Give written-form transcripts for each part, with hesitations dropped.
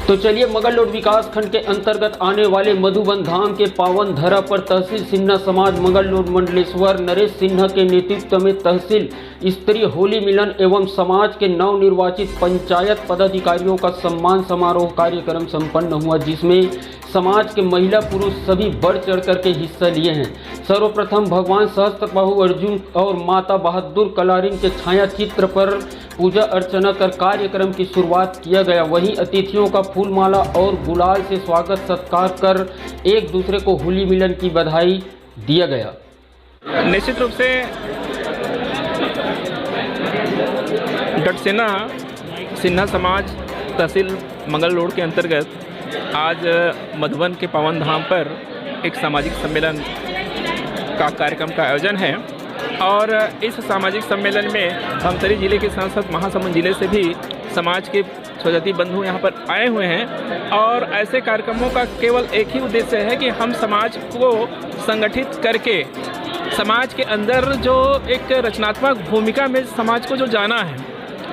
तो चलिए मगरलोड विकास खंड के अंतर्गत आने वाले मधुबन धाम के पावन धरा पर तहसील सिन्हा समाज मगरलोड मंडलेश्वर नरेश सिन्हा के नेतृत्व में तहसील स्तरीय होली मिलन एवं समाज के नवनिर्वाचित पंचायत पदाधिकारियों का सम्मान समारोह कार्यक्रम संपन्न हुआ, जिसमें समाज के महिला पुरुष सभी बढ़ चढ़ करके हिस्सा लिए हैं। सर्वप्रथम भगवान सहस्त्रबाहु अर्जुन और माता बहादुर कलारिन के छाया चित्र पर पूजा अर्चना कर कार्यक्रम की शुरुआत किया गया। वहीं अतिथियों का फूलमाला और गुलाल से स्वागत सत्कार कर एक दूसरे को होली मिलन की बधाई दिया गया। निश्चित रूप से डॉक्टर सिन्हा समाज तहसील मंगललोड के अंतर्गत आज मधुबन के पावन धाम पर एक सामाजिक सम्मेलन का कार्यक्रम का आयोजन है और इस सामाजिक सम्मेलन में धमतरी जिले के साथ साथ महासमुंद जिले से भी समाज के स्वजाति बंधु यहाँ पर आए हुए हैं और ऐसे कार्यक्रमों का केवल एक ही उद्देश्य है कि हम समाज को संगठित करके समाज के अंदर जो एक रचनात्मक भूमिका में समाज को जो जाना है,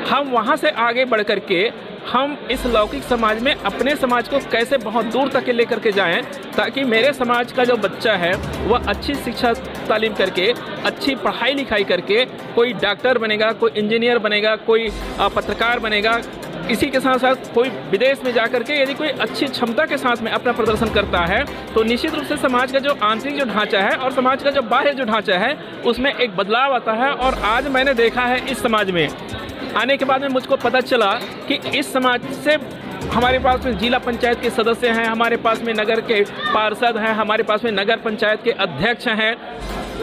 हम वहाँ से आगे बढ़ कर के हम इस लौकिक समाज में अपने समाज को कैसे बहुत दूर तक के लेकर के जाएं, ताकि मेरे समाज का जो बच्चा है वह अच्छी शिक्षा तालीम करके, अच्छी पढ़ाई लिखाई करके कोई डॉक्टर बनेगा, कोई इंजीनियर बनेगा, कोई पत्रकार बनेगा। इसी के साथ साथ कोई विदेश में जाकर के यदि कोई अच्छी क्षमता के साथ में अपना प्रदर्शन करता है तो निश्चित रूप से समाज का जो आंतरिक जो ढांचा है और समाज का जो बाह्य जो ढांचा है उसमें एक बदलाव आता है। और आज मैंने देखा है इस समाज में आने के बाद में मुझको पता चला कि इस समाज से हमारे पास में जिला पंचायत के सदस्य हैं, हमारे पास में नगर के पार्षद हैं, हमारे पास में नगर पंचायत के अध्यक्ष हैं।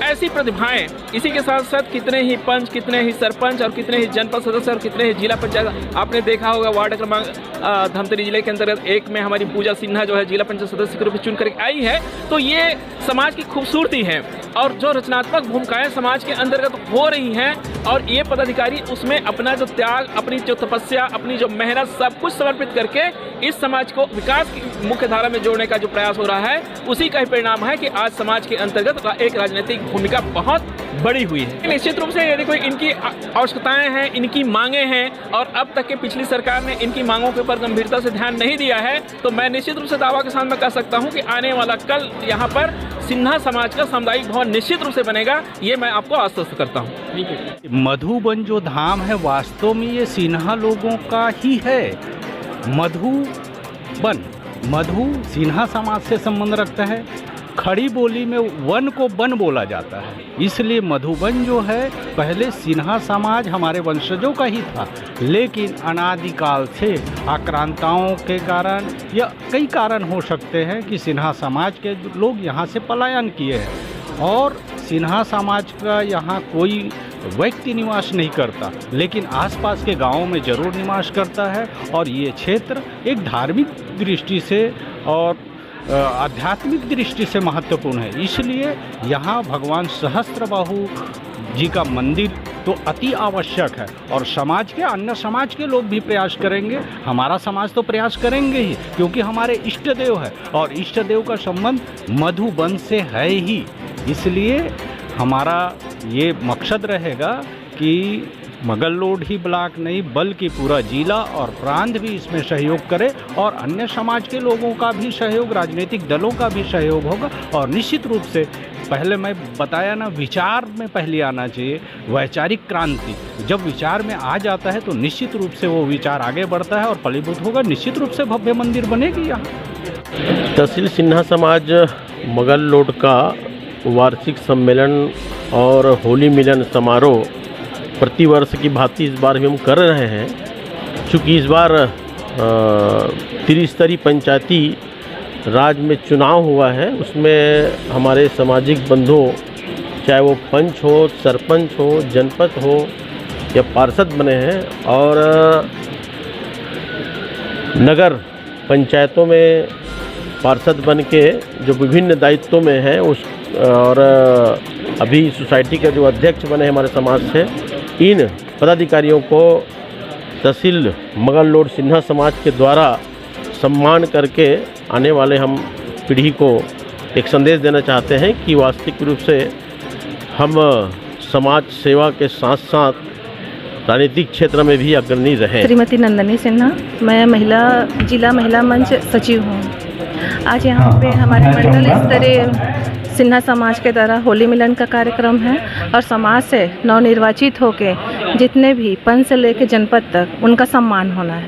ऐसी प्रतिभाएं, इसी के साथ साथ कितने ही पंच, कितने ही सरपंच और कितने ही जनपद सदस्य और कितने ही जिला पंचायत। आपने देखा होगा वार्ड क्रमांक धमतरी जिले के अंतर्गत 1 में हमारी पूजा सिन्हा जो है जिला पंचायत सदस्य के रूप में चुन कर आई है। तो ये समाज की खूबसूरती है और जो रचनात्मक भूमिकाएं समाज के अंतर्गत हो रही हैं और ये पदाधिकारी उसमें अपना जो त्याग, अपनी जो तपस्या, अपनी जो मेहनत सब कुछ समर्पित करके इस समाज को विकास की मुख्य धारा में जोड़ने का जो प्रयास हो रहा है, उसी का ही परिणाम है कि आज समाज के अंतर्गत एक राजनीतिक भूमिका बहुत बड़ी हुई है। निश्चित रूप से यदि कोई इनकी आवश्यकताएं हैं, इनकी मांगे हैं और अब तक के पिछली सरकार ने इनकी मांगों के ऊपर गंभीरता से ध्यान नहीं दिया है, तो मैं निश्चित रूप से दावा के साथ में कह सकता हूं कि आने वाला कल यहाँ पर सिन्हा समाज का सामुदायिक भवन निश्चित रूप से बनेगा। ये मैं आपको आश्वस्त करता हूँ। मधुबन जो धाम है वास्तव में ये सिन्हा लोगों का ही है। मधुबन, मधु सिन्हा समाज से संबंध रखता है। खड़ी बोली में वन को बन बोला जाता है, इसलिए मधुबन जो है पहले सिन्हा समाज हमारे वंशजों का ही था, लेकिन अनादिकाल से आक्रांताओं के कारण या कई कारण हो सकते हैं कि सिन्हा समाज के लोग यहाँ से पलायन किए हैं और सिन्हा समाज का यहाँ कोई व्यक्ति निवास नहीं करता, लेकिन आसपास के गांवों में जरूर निवास करता है। और ये क्षेत्र एक धार्मिक दृष्टि से और आध्यात्मिक दृष्टि से महत्वपूर्ण है, इसलिए यहाँ भगवान सहस्त्रबाहु जी का मंदिर तो अति आवश्यक है। और समाज के अन्य समाज के लोग भी प्रयास करेंगे, हमारा समाज तो प्रयास करेंगे ही, क्योंकि हमारे इष्ट देव है और इष्ट देव का संबंध मधुबन से है ही। इसलिए हमारा ये मकसद रहेगा कि मगरलोड ही ब्लॉक नहीं बल्कि पूरा जिला और प्रांत भी इसमें सहयोग करे और अन्य समाज के लोगों का भी सहयोग, राजनीतिक दलों का भी सहयोग होगा। और निश्चित रूप से पहले मैं बताया ना, विचार में पहले आना चाहिए, वैचारिक क्रांति। जब विचार में आ जाता है तो निश्चित रूप से वो विचार आगे बढ़ता है और फलीभूत होगा। निश्चित रूप से भव्य मंदिर बनेगी यहाँ। तहसील सिन्हा समाज मगरलोड का वार्षिक सम्मेलन और होली मिलन समारोह प्रतिवर्ष की भांति इस बार भी हम कर रहे हैं। चूँकि इस बार त्रिस्तरीय पंचायती राज में चुनाव हुआ है, उसमें हमारे सामाजिक बंधुओं, चाहे वो पंच हो, सरपंच हो, जनपद हो या पार्षद बने हैं और नगर पंचायतों में पार्षद बन के जो विभिन्न दायित्वों में हैं उस और अभी सोसाइटी के जो अध्यक्ष बने हमारे समाज से, इन पदाधिकारियों को तहसील मगरलोड सिन्हा समाज के द्वारा सम्मान करके आने वाले हम पीढ़ी को एक संदेश देना चाहते हैं कि वास्तविक रूप से हम समाज सेवा के साथ साथ राजनीतिक क्षेत्र में भी अग्रणी रहे। श्रीमती नंदनी सिन्हा, मैं जिला महिला मंच सचिव हूँ। आज यहाँ पे हमारे मंडल स्तरीय सिन्हा समाज के द्वारा होली मिलन का कार्यक्रम है और समाज से नवनिर्वाचित होके जितने भी पंच से लेकर जनपद तक उनका सम्मान होना है।